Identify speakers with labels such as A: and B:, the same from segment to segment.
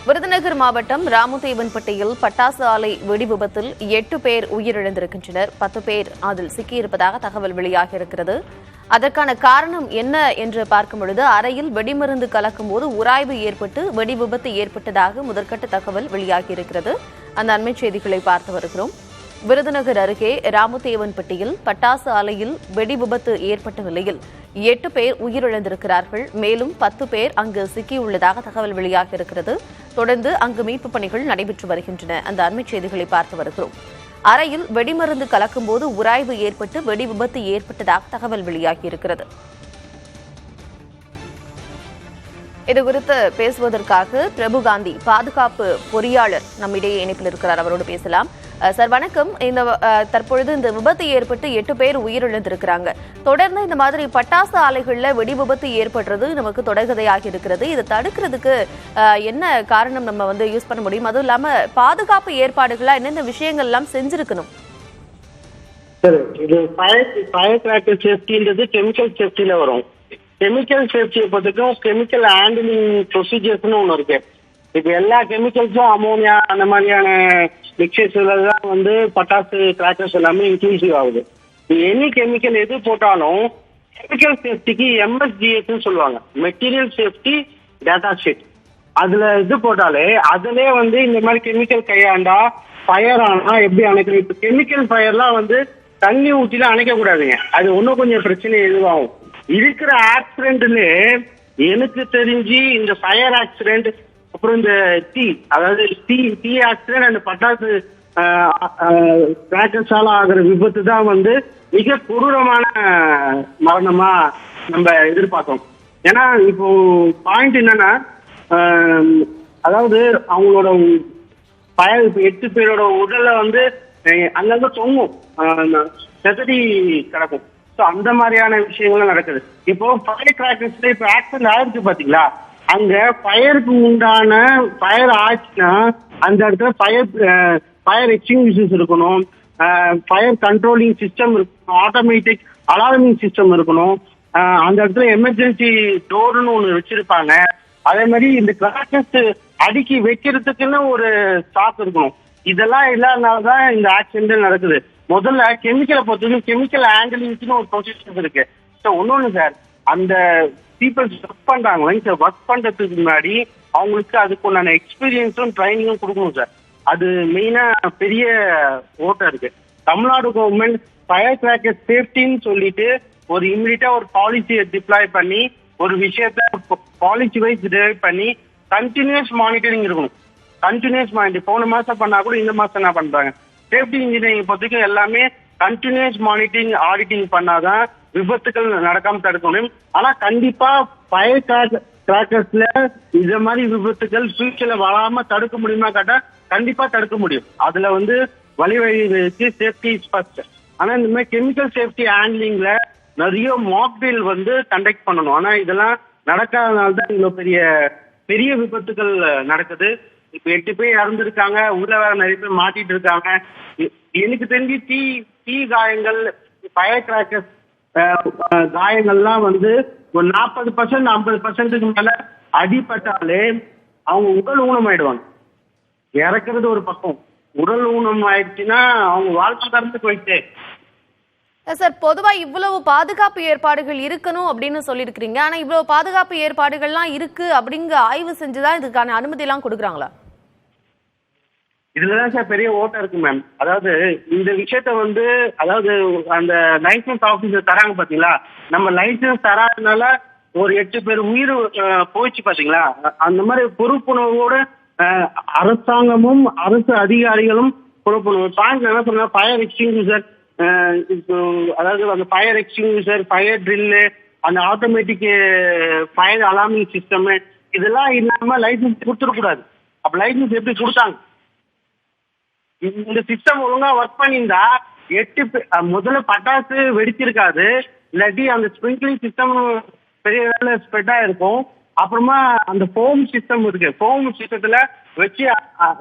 A: விருதுநகர் மாவட்டம் ராமுதேவன்பட்டியில் பட்டாசு ஆலை வெடி விபத்தில் 8 பேர் உயிரிழந்திருக்கின்றனர். 10 பேர் அதில் சிக்கியிருப்பதாக தகவல் வெளியாகியிருக்கிறது. அதற்கான காரணம் என்ன என்று பார்க்கும் பொழுது அறையில் வெடிமருந்து கலக்கும் போது உராய்வு ஏற்பட்டு வெடி விபத்து ஏற்பட்டதாக முதற்கட்ட தகவல் வெளியாகியிருக்கிறது. அந்த அண்மை செய்திகளை பார்த்து வருகிறோம். விருதுநகர் அருகே ராமுதேவன்பட்டியில் பட்டாசு ஆலையில் வெடி விபத்து ஏற்பட்ட நிலையில் 8 பேர் உயிரிழந்திருக்கிறார்கள். மேலும் 10 பேர் அங்கு சிக்கியுள்ளதாக தகவல் வெளியாகியிருக்கிறது. தொடர்ந்து அங்கு மீட்புப் பணிகள் நடைபெற்று வருகின்றன. அந்த அண்மை செய்திகளை பார்த்து வருகிறோம். அறையில் வெடிமருந்து கலக்கும் போது உராய்வு ஏற்பட்டு வெடி விபத்து ஏற்பட்டதாக தகவல் வெளியாகியிருக்கிறது. இதுகுறித்து பேசுவதற்காக பிரபுகாந்தி பாதுகாப்பு பொறியாளர் நம்மிடையே இணைப்பில் இருக்கிறார். அவரோடு பேசலாம். சார் வணக்கம். தற்பொழுது இந்த விபத்து ஏற்பட்டு 8 பேர் உயிரிழந்திருக்கிறாங்க. தொடர்ந்து இந்த மாதிரி பட்டாசு ஆலைகள்ல வெடி விபத்து ஏற்படுறது நமக்கு தொடர்கதையாகி இருக்கிறது. இதை தடுக்கிறதுக்கு என்ன காரணம் நம்ம யூஸ் பண்ண முடியும்? அதுவும் இல்லாம பாதுகாப்பு ஏற்பாடுகளா என்னென்ன விஷயங்கள் எல்லாம் செஞ்சிருக்கணும்?
B: இது ஃபயர் கிராக்கர் சேஃப்டின்றது கெமிக்கல் சேஃப்டியில வரும். கெமிக்கல் சேஃப்டியை பொறுத்தவரைக்கும் கெமிக்கல் ஹேண்டிலிங் ப்ரொசீஜர்ஸ்னு ஒன்று இருக்கு. இப்போ எல்லா கெமிக்கல்ஸும் அமோனியா அந்த மாதிரியான மிக்சர்ஸ்ல தான் பட்டாசு கிராக்கர்ஸ் எல்லாமே இன்க்ளூசிவ் ஆகுது. எனி கெமிக்கல் எது போட்டாலும் கெமிக்கல் சேஃப்டிக்கு MSDS சொல்லுவாங்க, மெட்டீரியல் சேஃப்டி டேட்டா ஷீட். அதுல இது போட்டாலே அதுலயே இந்த மாதிரி கெமிக்கல் கையாண்டா ஃபயர் ஆனா எப்படி அணைக்கணும். இப்போ கெமிக்கல் ஃபயர்லாம் தண்ணி ஊற்றிலாம் அணைக்க கூடாதுங்க. அது இன்னும் கொஞ்சம் பிரச்சனை எதுவாகும். இருக்கிற ஆக்சிடென்ட்ல எனக்கு தெரிஞ்சு இந்த ஃபயர் ஆக்சிடென்ட், அப்புறம் இந்த தீ ஆக்சிடென்ட் அண்ட் பட்டாசு கிராக்கர்ஸால ஆகிற விபத்து தான் மிக கொடூரமான மரணமா நம்ம எதிர்பார்க்கோம். ஏன்னா இப்போ பாயிண்ட் என்னன்னா, அதாவது அவங்களோட ஃபயர் இப்போ 8 பேரோட உடல்ல அங்கங்க தொங்கும், செதறி கிடக்கும். ஸோ அந்த மாதிரியான விஷயங்கள்லாம் நடக்குது. இப்போ ஃபயர் கிராக்கர்ஸ்ல இப்போ ஆக்சிடென்ட் ஆயிருக்கு பாத்தீங்களா, அங்க ஃபயருக்கு உண்டான ஃபயர் ஆச்சுன்னா அந்த இடத்துல ஃபயர் எக்ஸ்டிங்விஷர்ஸ் இருக்கணும், ஃபயர் கண்ட்ரோலிங் சிஸ்டம் இருக்கணும், ஆட்டோமேட்டிக் அலார்மிங் சிஸ்டம் இருக்கணும், அந்த இடத்துல எமர்ஜென்சி டோர்னு ஒன்று வச்சிருப்பாங்க. அதே மாதிரி இந்த கிராக்கர்ஸ் அடுக்கி வைக்கிறதுக்குன்னு ஒரு ஸ்டாக் இருக்கணும். இதெல்லாம் இல்லாதனாலதான் இந்த ஆக்சிடென்ட் நடக்குது. முதல்ல கெமிக்கலை பொறுத்தவரைக்கும் கெமிக்கல் ஹேண்டிலிங்ஸ்னு ஒரு ப்ரொசீஜர் இருக்கு. ஸோ ஒன்னொன்னு சார், அந்த பீப்புள்ஸ் ஒர்க் பண்றாங்க, ஒர்க் பண்றதுக்கு முன்னாடி அவங்களுக்கு அதுக்குண்டான எக்ஸ்பீரியன்ஸும் ட்ரைனிங்கும் கொடுக்கணும் சார். அது மெயினா பெரிய ஓட்டம் இருக்கு. தமிழ்நாடு கவர்மெண்ட் ஃபயர் கிராக்கர் சேஃப்டின்னு சொல்லிட்டு ஒரு இம்மிடியா ஒரு பாலிசியை டிப்ளாய் பண்ணி ஒரு விஷயத்த பாலிசி வைஸ் டிரைவ் பண்ணி கண்டினியூஸ் மானிட்டரிங் இருக்கணும். கண்டினியூஸ் மானிட்டரிங் போன மாசம் பண்ணா கூட இந்த மாசம் என்ன பண்றாங்க, சேஃப்டி இன்ஜினியரிங் பொறுத்தவரைக்கும் எல்லாமே கண்டினியூஸ் மானிட்டரிங் ஆடிட்டிங் பண்ணாதான் விபத்துக்கள் நடக்காம தடுக்க முடியும். ஆனா கண்டிப்பா ஃபயர் கிராக்கர்ஸ்ல இந்த மாதிரி விபத்துக்கள் ஃபியூச்சர்ல வராம தடுக்க முடியுமா கேட்டா கண்டிப்பா தடுக்க முடியும். அதுல வழிவகை சேஃப்டி இஸ் ஃபர்ஸ்ட். ஆனா இந்த மாதிரி கெமிக்கல் சேஃப்டி ஹேண்ட்லிங்ல நிறைய மாக் ட்ரில் கண்டக்ட் பண்ணணும். ஆனா இதெல்லாம் நடக்காதனால தான் இவ்வளவு பெரிய பெரிய விபத்துக்கள் நடக்குது. இப்ப 8 பேர் இறந்துருக்காங்க, உள்ள வேற நிறைய பேர் மாட்டிட்டு இருக்காங்க. எனக்கு தெரிஞ்சு தீ காயங்கள், ஃபயர் கிராக்கர்ஸ் காயங்கள்லாம் ஒரு 40% 50%க்கு மேல அடிபட்டாலே அவங்க உடல் ஊனம் ஆயிடுவாங்க. இறக்குறது ஒரு பக்கம், உடல் ஊனம் ஆயிடுச்சுன்னா அவங்க வாழ்வாதாரத்துக்கு போயிட்டு.
A: சார், பொதுவா இவ்வளவு பாதுகாப்பு ஏற்பாடுகள் இருக்கணும் அப்படின்னு சொல்லியிருக்கிறீங்க. ஆனா இவ்வளவு பாதுகாப்பு ஏற்பாடுகள்லாம் இருக்கு அப்படிங்க ஆய்வு செஞ்சுதான் இதுக்கான அனுமதி எல்லாம் கொடுக்குறாங்களா?
B: இதுலதான் சார் பெரிய ஓட்டம் இருக்கு மேம். அதாவது இந்த விஷயத்த அதாவது அந்த லைசன்ஸ் ஆபீசர் தராங்க பாத்தீங்களா, நம்ம லைசன்ஸ் தராதனால ஒரு 8 பேர் உயிர் போயிடுச்சு பாத்தீங்களா. அந்த மாதிரி பொறுப்புணர்வோட அரசாங்கமும் அரசு அதிகாரிகளும் பொறுப்புணர்வு பாயிண்ட் என்ன சொன்னா, ஃபயர் எக்ஸ்டிங்விஷர், அதாவது அந்த ஃபயர் எக்ஸ்டிங்விஷர், ஃபயர் ட்ரில்லு, அந்த ஆட்டோமேட்டிக் ஃபயர் அலார்மிங் சிஸ்டம், இதெல்லாம் இல்லாம லைசன்ஸ் கொடுத்துடக்கூடாது. அப்ப லைசன்ஸ் எப்படி கொடுத்தாங்க? இந்த சிஸ்டம் ஒழுங்கா ஒர்க் பண்ணியிருந்தா 8 முதல்ல பட்டாசு வெடிச்சிருக்காது, இல்லாட்டி அந்த ஸ்பிரிங்க்லிங் சிஸ்டம் பெரிய லெவலில் ஸ்ப்ரெட் ஆயிருக்கும். அப்புறமா அந்த ஃபோம் சிஸ்டம் இருக்கு, ஃபோம் சிஸ்டத்துல வச்சு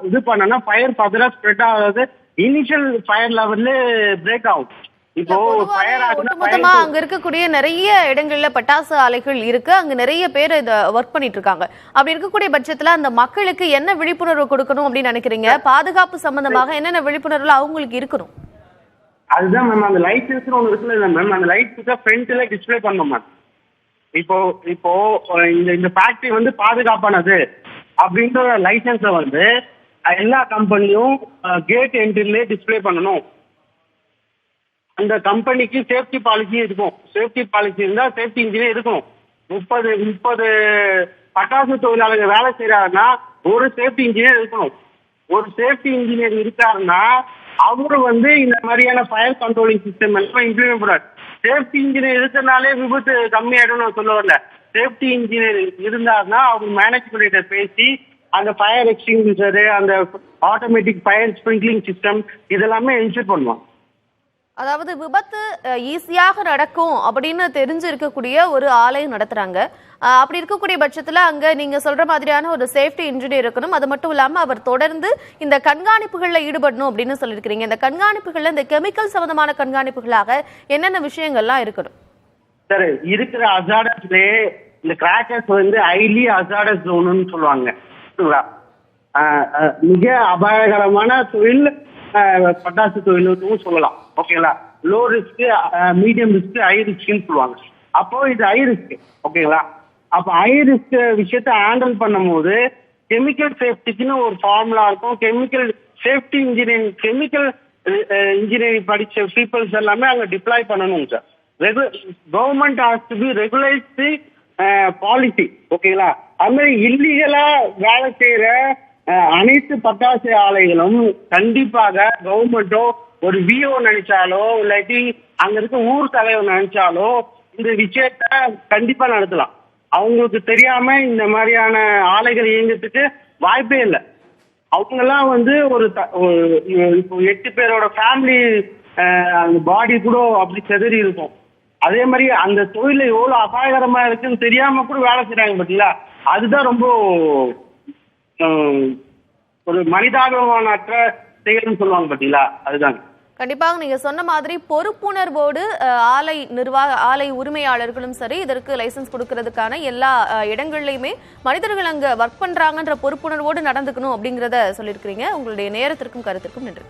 B: இது பண்ணனா ஃபயர் ஃபர்தரா ஸ்ப்ரெட் ஆகாது, இனிஷியல் ஃபயர் லெவல்ல பிரேக் ஆகும். இப்போ ஃபயர்
A: ஒட்டுமொத்தமா அங்க இருக்கக்கூடிய நிறைய இடங்கள்ல பட்டாசு ஆலைகள் இருக்கு, அங்க நிறைய பேர் இத ஒர்க் பண்ணிட்டு இருக்காங்க. அப்படி இருக்கக்கூடிய பட்சத்துல அந்த மக்களுக்கு என்ன விழிப்புணர்வு கொடுக்கணும் அப்படின்னு நினைக்கிறீங்க? பாதுகாப்பு சம்பந்தமாக என்னென்ன விழிப்புணர்வு அவங்களுக்கு இருக்கணும்?
B: அதுதான் மேம், அந்த லைட் ஒன்று இருக்குல்ல மேம், அந்த லைட் ஃப்ரண்ட்ல டிஸ்பிளே பண்ணணும் மேம். இப்போ இப்போ இந்த ஃபேக்டரி வந்து பாதுகாப்பானது அப்படின்ற லைசன்ஸை வந்து எல்லா கம்பெனியும் கேட் என்ட்ரிலே டிஸ்பிளே பண்ணணும். அந்த கம்பெனிக்கு சேஃப்டி பாலிசி இருக்கும். சேஃப்டி பாலிசி இருந்தால் சேஃப்டி இன்ஜினியர் இருக்கணும். 30 பட்டாசு தொழிலாளர்கள் வேலை செய்யறாருன்னா ஒரு சேஃப்டி இன்ஜினியர் இருக்கணும். ஒரு சேஃப்டி இன்ஜினியர் இருக்காருன்னா அவரு வந்து இந்த மாதிரியான ஃபயர் கண்ட்ரோலிங் சிஸ்டம் எல்லாம் இம்ப்ளிமெண்ட் பண்ணுறாரு. சேஃப்டி இன்ஜினியர் இருக்கிறனாலே விபத்து கம்மியாயிடும் சொல்ல வரல. சேஃப்டி இன்ஜினியர் இருந்தாருன்னா அவங்க மேனேஜ்மெண்ட்ட பேசி அந்த ஃபயர் எக்ஸ்டிங்விஷரு, அந்த ஆட்டோமேட்டிக் ஃபயர் ஸ்ப்ரிங்க்லிங் சிஸ்டம் இதெல்லாமே என்ஷூர் பண்ணுவாங்க.
A: அதாவது விபத்து ஈஸியாக நடக்கும் அப்படின்னு தெரிஞ்சு இருக்கக்கூடிய ஒரு ஆலை நடத்துறாங்க. அப்படி இருக்கக்கூடிய பட்சத்துல அங்க நீங்க சொல்ற மாதிரியான ஒரு சேஃப்டி இன்ஜினியர் இருக்கணும். அது மட்டும் இல்லாம அவர் தொடர்ந்து இந்த கண்காணிப்புகள்ல ஈடுபடணும் அப்படின்னு சொல்லியிருக்கிறீங்க. இந்த கண்காணிப்புகள்ல இந்த கெமிக்கல் சம்பந்தமான கண்காணிப்புகளாக என்னென்ன விஷயங்கள்லாம் இருக்கணும்?
B: சார், இருக்கிற அசாடஸ்லே இந்த கிராக்கர்ஸ் வந்து ஹைலி அசாடஸ் ஜோன்னு சொல்லுவாங்க. மிக அபாயகரமான தொழில் பட்டாசு தொழில்னு சொல்லலாம். ஓகேங்களா? Low risk, medium risk, high ரிஸ்க்னு சொல்லுவாங்க. அப்போ இது ஹை ரிஸ்க். ஓகேங்களா? அப்போ ஹை ரிஸ்க் விஷயத்த ஹேண்டில் பண்ணும்போது கெமிக்கல் சேஃப்டிக்குன்னு ஒரு ஃபார்முலா இருக்கும். Chemical safety engineering, chemical engineering படிச்ச பீப்புள்ஸ் எல்லாமே அங்கே டிப்ளாய் பண்ணணும் sir. Government has to be regularise the policy. ஓகேங்களா? அது மாதிரி இல்லீகலா வேலை செய்யற அனைத்து பட்டாசு ஆலைகளும் கண்டிப்பாக கவர்மெண்டோ ஒரு விஓ நினைச்சாலோ இல்லாட்டி அங்க இருக்க ஊர் தலைவர் நினைச்சாலோ இந்த விஷயத்த கண்டிப்பா நடத்தலாம். அவங்களுக்கு தெரியாம இந்த மாதிரியான ஆலைகள் இயங்கிறதுக்கு வாய்ப்பே இல்லை. அவங்கெல்லாம் வந்து இப்போ 8 பேரோட ஃபேமிலி பாடி கூட அப்படி செதறி இருக்கும். அதே மாதிரி அந்த தொழில எவ்வளவு அபாயகரமா இருக்குன்னு தெரியாம கூட வேலை செய்யறாங்க பார்த்தீங்களா? அதுதான் ரொம்ப ஒரு மனிதாபிமானற்ற செயல்னு சொல்லுவாங்க பார்த்தீங்களா? அதுதான்.
A: கண்டிப்பாக நீங்க சொன்ன மாதிரி பொறுப்புணர்வோடு ஆலை உரிமையாளர்களும் சரி, இதற்கு லைசன்ஸ் கொடுக்கறதுக்கான எல்லா இடங்கள்லயுமே மனிதர்கள் அங்க ஒர்க் பண்றாங்கன்ற பொறுப்புணர்வோடு நடந்துக்கணும் அப்படிங்கறத சொல்லியிருக்கிறீங்க. உங்களுடைய நேரத்திற்கும் கருத்திற்கும் நன்றி.